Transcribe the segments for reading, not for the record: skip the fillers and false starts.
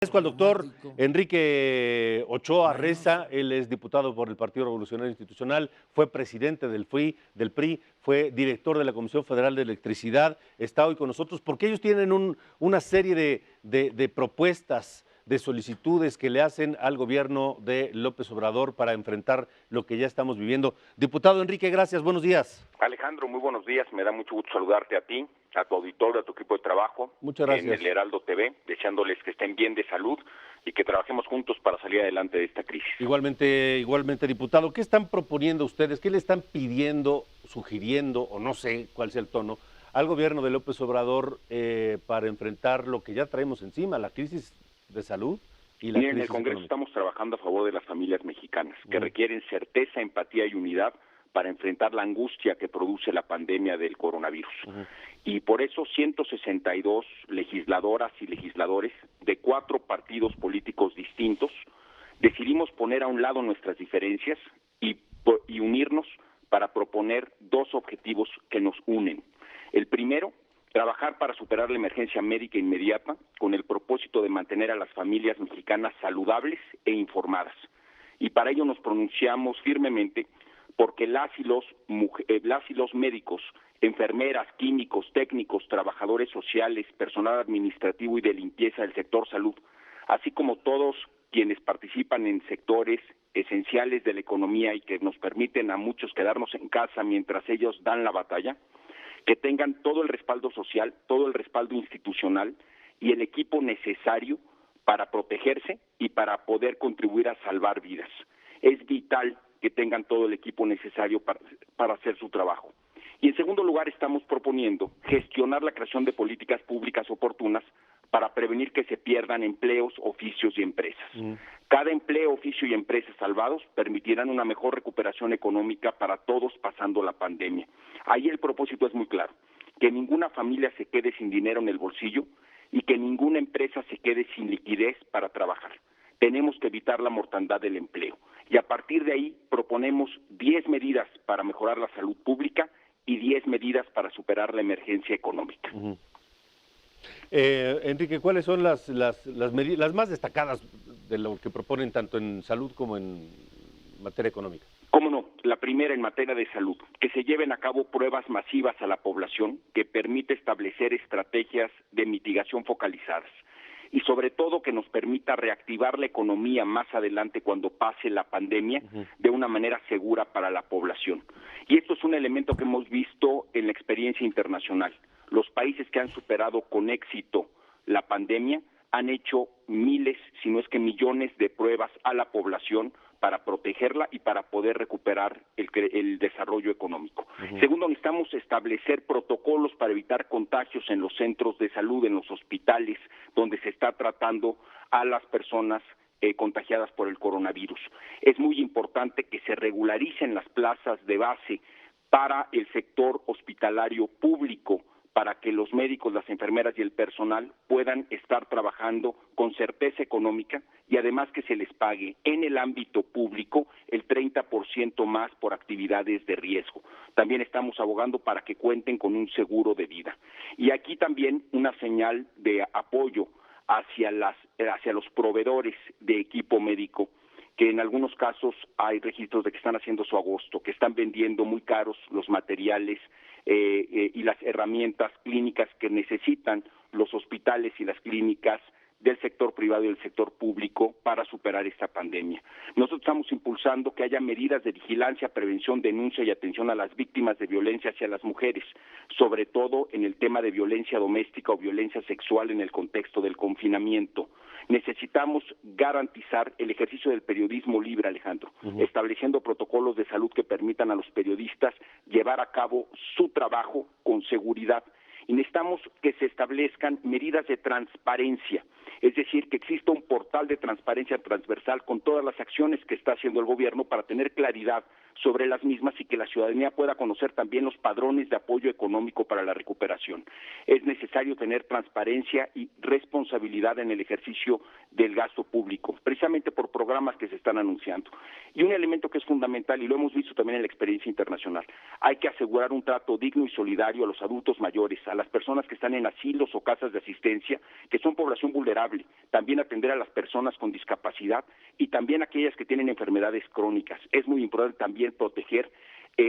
Agradezco al doctor Enrique Ochoa Reza, él es diputado por el Partido Revolucionario Institucional, fue presidente del PRI, fue director de la Comisión Federal de Electricidad, está hoy con nosotros porque ellos tienen una serie de propuestas, de solicitudes que le hacen al gobierno de López Obrador para enfrentar lo que ya estamos viviendo. Diputado Enrique, gracias, buenos días. Alejandro, muy buenos días, me da mucho gusto saludarte a ti, a tu auditorio, a tu equipo de trabajo. Muchas gracias. En el Heraldo TV, deseándoles que estén bien de salud y que trabajemos juntos para salir adelante de esta crisis. Igualmente, diputado, ¿qué están proponiendo ustedes? ¿Qué le están pidiendo, sugiriendo, o no sé cuál sea el tono, al gobierno de López Obrador para enfrentar lo que ya traemos encima, la crisis de salud y la crisis En el Congreso económica? Estamos trabajando a favor de las familias mexicanas, que requieren certeza, empatía y unidad para enfrentar la angustia que produce la pandemia del coronavirus. Y por eso 162 legisladoras y legisladores de 4 partidos políticos distintos decidimos poner a un lado nuestras diferencias y unirnos para proponer 2 objetivos que nos unen. El primero, trabajar para superar la emergencia médica inmediata con el propósito de mantener a las familias mexicanas saludables e informadas. Y para ello nos pronunciamos firmemente porque las y los médicos, enfermeras, químicos, técnicos, trabajadores sociales, personal administrativo y de limpieza del sector salud, así como todos quienes participan en sectores esenciales de la economía y que nos permiten a muchos quedarnos en casa mientras ellos dan la batalla, que tengan todo el respaldo social, todo el respaldo institucional y el equipo necesario para protegerse y para poder contribuir a salvar vidas. Es vital que tengan todo el equipo necesario para hacer su trabajo. Y en segundo lugar, estamos proponiendo gestionar la creación de políticas públicas oportunas para prevenir que se pierdan empleos, oficios y empresas. Cada empleo, oficio y empresa salvados permitirán una mejor recuperación económica para todos pasando la pandemia. Ahí el propósito es muy claro, que ninguna familia se quede sin dinero en el bolsillo y que ninguna empresa se quede sin liquidez para trabajar. Tenemos que evitar la mortandad del empleo. Y a partir de ahí proponemos 10 medidas para mejorar la salud pública y 10 medidas para superar la emergencia económica. Enrique, ¿cuáles son las medidas, las más destacadas de lo que proponen tanto en salud como en materia económica? ¿Cómo no? La primera en materia de salud, que se lleven a cabo pruebas masivas a la población que permite establecer estrategias de mitigación focalizadas. Y sobre todo que nos permita reactivar la economía más adelante cuando pase la pandemia de una manera segura para la población. Y esto es un elemento que hemos visto en la experiencia internacional. Los países que han superado con éxito la pandemia han hecho miles, si no es que millones de pruebas a la población para protegerla y para poder recuperar el desarrollo económico. Segundo, necesitamos establecer protocolos para evitar contagios en los centros de salud, en los hospitales, donde se está tratando a las personas contagiadas por el coronavirus. Es muy importante que se regularicen las plazas de base para el sector hospitalario público, para que los médicos, las enfermeras y el personal puedan estar trabajando con certeza económica y además que se les pague en el ámbito público el 30% más por actividades de riesgo. También estamos abogando para que cuenten con un seguro de vida. Y aquí también una señal de apoyo hacia los proveedores de equipo médico, que en algunos casos hay registros de que están haciendo su agosto, que están vendiendo muy caros los materiales y las herramientas clínicas que necesitan los hospitales y las clínicas del sector privado y del sector público para superar esta pandemia. Nosotros estamos impulsando que haya medidas de vigilancia, prevención, denuncia y atención a las víctimas de violencia hacia las mujeres, sobre todo en el tema de violencia doméstica o violencia sexual en el contexto del confinamiento. Necesitamos garantizar el ejercicio del periodismo libre, Alejandro, estableciendo protocolos de salud que permitan a los periodistas llevar a cabo su trabajo con seguridad. Y necesitamos que se establezcan medidas de transparencia, es decir, que exista un portal de transparencia transversal con todas las acciones que está haciendo el gobierno para tener claridad sobre las mismas y que la ciudadanía pueda conocer también los padrones de apoyo económico para la recuperación. Es necesario tener transparencia y responsabilidad en el ejercicio del gasto público, precisamente por programas que se están anunciando. Y un elemento que es fundamental, y lo hemos visto también en la experiencia internacional, hay que asegurar un trato digno y solidario a los adultos mayores, a las personas que están en asilos o casas de asistencia, que son población vulnerable, también atender a las personas con discapacidad y también aquellas que tienen enfermedades crónicas. Es muy importante también proteger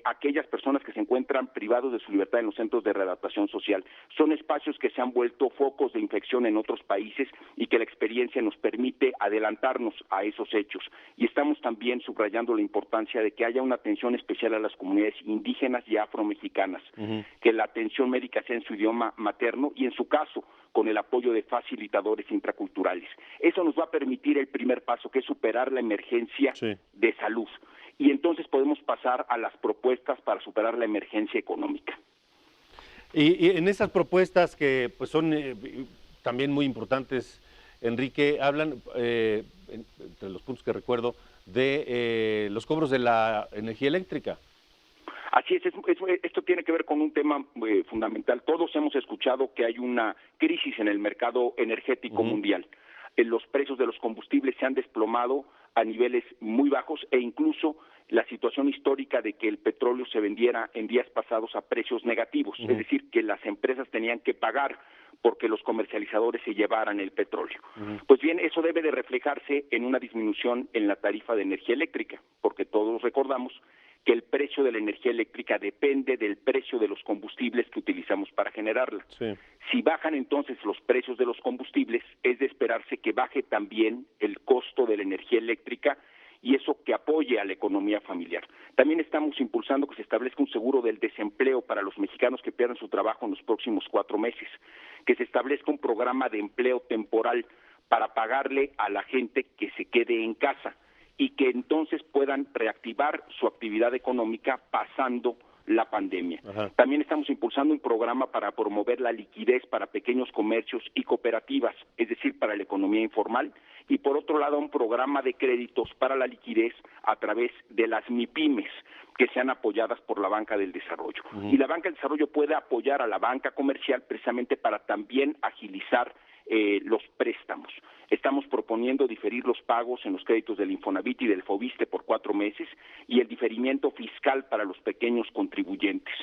aquellas personas que se encuentran privados de su libertad en los centros de readaptación social. Son espacios que se han vuelto focos de infección en otros países y que la experiencia nos permite adelantarnos a esos hechos. Y estamos también subrayando la importancia de que haya una atención especial a las comunidades indígenas y afromexicanas, que la atención médica sea en su idioma materno y en su caso con el apoyo de facilitadores intraculturales. Eso nos va a permitir el primer paso, que es superar la emergencia de salud. Y entonces podemos pasar a las propuestas para superar la emergencia económica. Y en esas propuestas que pues son también muy importantes, Enrique, hablan, entre los puntos que recuerdo, de los cobros de la energía eléctrica. Así es, esto tiene que ver con un tema fundamental. Todos hemos escuchado que hay una crisis en el mercado energético mundial. Los precios de los combustibles se han desplomado a niveles muy bajos e incluso la situación histórica de que el petróleo se vendiera en días pasados a precios negativos, es decir, que las empresas tenían que pagar porque los comercializadores se llevaran el petróleo. Pues bien, eso debe de reflejarse en una disminución en la tarifa de energía eléctrica, porque todos recordamos que el precio de la energía eléctrica depende del precio de los combustibles que utilizamos para generarla. Si bajan entonces los precios de los combustibles, es de esperarse que baje también el costo de la energía eléctrica y eso que apoye a la economía familiar. También estamos impulsando que se establezca un seguro del desempleo para los mexicanos que pierdan su trabajo en los próximos 4 meses, que se establezca un programa de empleo temporal para pagarle a la gente que se quede en casa y que entonces puedan reactivar su actividad económica pasando la pandemia. También estamos impulsando un programa para promover la liquidez para pequeños comercios y cooperativas, es decir, para la economía informal, y por otro lado un programa de créditos para la liquidez a través de las MIPYMES, que sean apoyadas por la Banca del Desarrollo. Y la Banca del Desarrollo puede apoyar a la banca comercial precisamente para también agilizar los préstamos. Estamos proponiendo diferir los pagos en los créditos del Infonavit y del Fobiste por 4 meses y el diferimiento fiscal para los pequeños contribuyentes.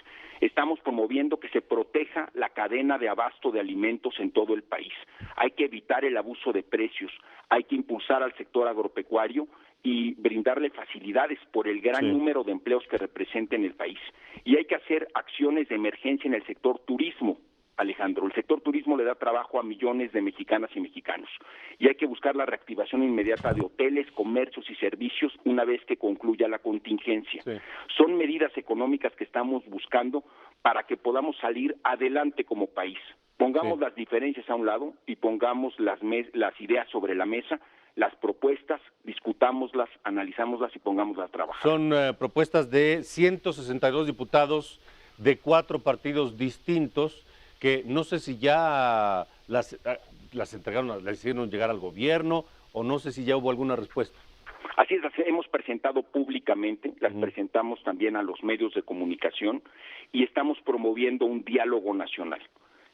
Estamos promoviendo que se proteja la cadena de abasto de alimentos en todo el país. Hay que evitar el abuso de precios, hay que impulsar al sector agropecuario y brindarle facilidades por el gran número de empleos que representa en el país. Y hay que hacer acciones de emergencia en el sector turismo. Alejandro, el sector turismo le da trabajo a millones de mexicanas y mexicanos y hay que buscar la reactivación inmediata de hoteles, comercios y servicios una vez que concluya la contingencia. Son medidas económicas que estamos buscando para que podamos salir adelante como país. Pongamos las diferencias a un lado y pongamos las ideas sobre la mesa, las propuestas, discutámoslas, analizámoslas y pongámoslas a trabajar. Son propuestas de 162 diputados de 4 partidos distintos, que no sé si ya las entregaron, las hicieron llegar al gobierno o no sé si ya hubo alguna respuesta. Así es, las hemos presentado públicamente, las presentamos también a los medios de comunicación y estamos promoviendo un diálogo nacional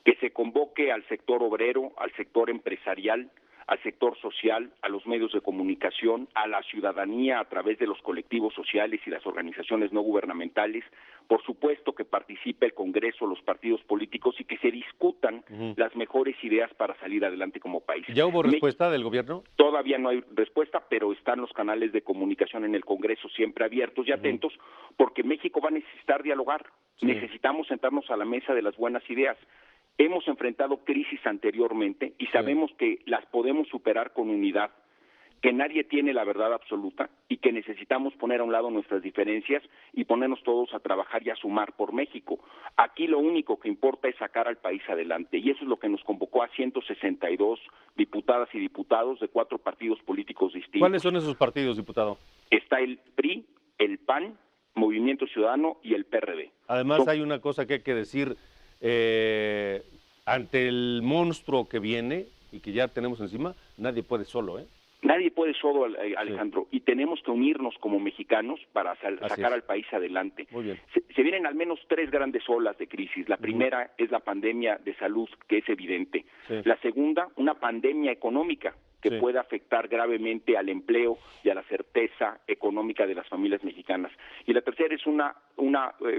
que se convoque al sector obrero, al sector empresarial, al sector social, a los medios de comunicación, a la ciudadanía a través de los colectivos sociales y las organizaciones no gubernamentales, por supuesto que participe el Congreso, los partidos políticos y que se discutan las mejores ideas para salir adelante como país. ¿Ya hubo respuesta del gobierno? Todavía no hay respuesta, pero están los canales de comunicación en el Congreso siempre abiertos y atentos, porque México va a necesitar dialogar, necesitamos sentarnos a la mesa de las buenas ideas. Hemos enfrentado crisis anteriormente y sabemos que las podemos superar con unidad, que nadie tiene la verdad absoluta y que necesitamos poner a un lado nuestras diferencias y ponernos todos a trabajar y a sumar por México. Aquí lo único que importa es sacar al país adelante y eso es lo que nos convocó a 162 diputadas y diputados de 4 partidos políticos distintos. ¿Cuáles son esos partidos, diputado? Está el PRI, el PAN, Movimiento Ciudadano y el PRD. Además hay una cosa que hay que decir, ante el monstruo que viene y que ya tenemos encima, nadie puede solo, Nadie puede solo, Alejandro, y tenemos que unirnos como mexicanos para sacar al país adelante. Muy bien. Se vienen al menos 3 grandes olas de crisis. La primera es la pandemia de salud, que es evidente. Sí. La segunda, una pandemia económica que puede afectar gravemente al empleo y a la certeza económica de las familias mexicanas. Y la tercera es una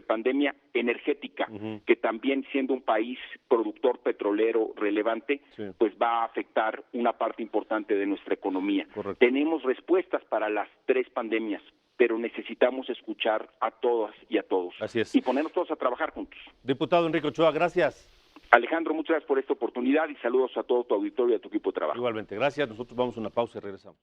pandemia energética, que también, siendo un país productor petrolero relevante, pues va a afectar una parte importante de nuestra economía. Correcto. Tenemos respuestas para las 3 pandemias, pero necesitamos escuchar a todas y a todos. Así es. Y ponernos todos a trabajar juntos. Diputado Enrique Ochoa, gracias. Alejandro, muchas gracias por esta oportunidad y saludos a todo tu auditorio y a tu equipo de trabajo. Igualmente, gracias. Nosotros vamos a una pausa y regresamos.